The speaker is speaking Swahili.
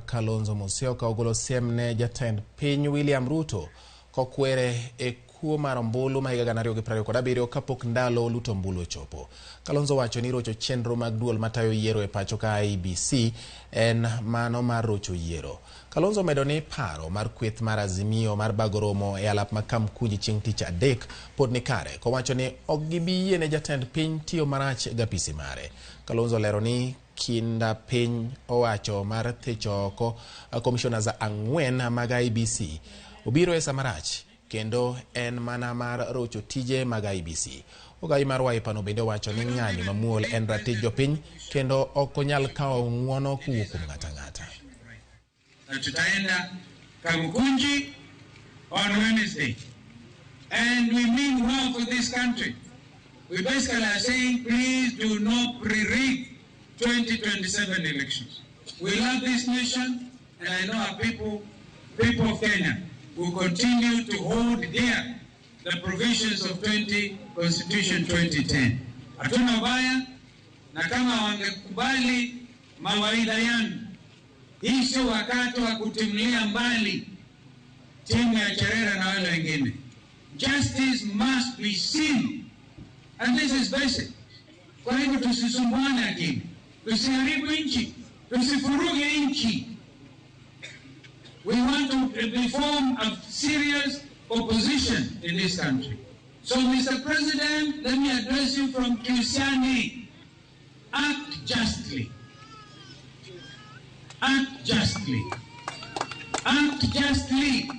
Kalonzo Musyoka ogolo siem ne jatend piny William Ruto kokwere e kuo mar ombulu ma higa 2027 kapok ndalo luto ombulu ochopo. Kalonzo wacho ni rocho chenro mag duol matayo yiero e pacho ka IEBC en mano mar rocho yiero. Kalonzo medo ni paro mar kweth mar Azimio mar bagoromo e alap makam kunji chieng' tich adek pod ni kare, kowacho ni ok gibi yie ne jatend piny tiyo marach gapisi mare. Kalonzo lero ni kinda piny owacho mar thicho oko commissioners 4 mag IEBC obiro e samarach kendo en mana mar rocho tije mag IEBC. Ogai mar Waipano bende wacho ni ng'anyo mamuol en ratich jopiny kendo ok onyal kawo ng'uono kuwuok kuom ng'ata ng'ata. Na tutaenda Kamkunji on Wednesday, and we mean well for this country. We basically are saying, please do not pre-rig 2027 elections. We love this nation, and I know our people of Kenya will continue to hold dear the provisions of Constitution 2010. Hatuna ubaya, na kama wangekubali mawaidha yangu, hii sio wakati wa kutimlia mbali timu ya Cherera na wale wengine. Justice must be seen, and this is basic. Kwa hivyo tusisumbuane akili, tusiharibu nchi, tusifuruge nchi. We want to form a serious opposition in this country. So, Mr. President, let me address you from Kiusiani. Act justly. Act justly. Act justly.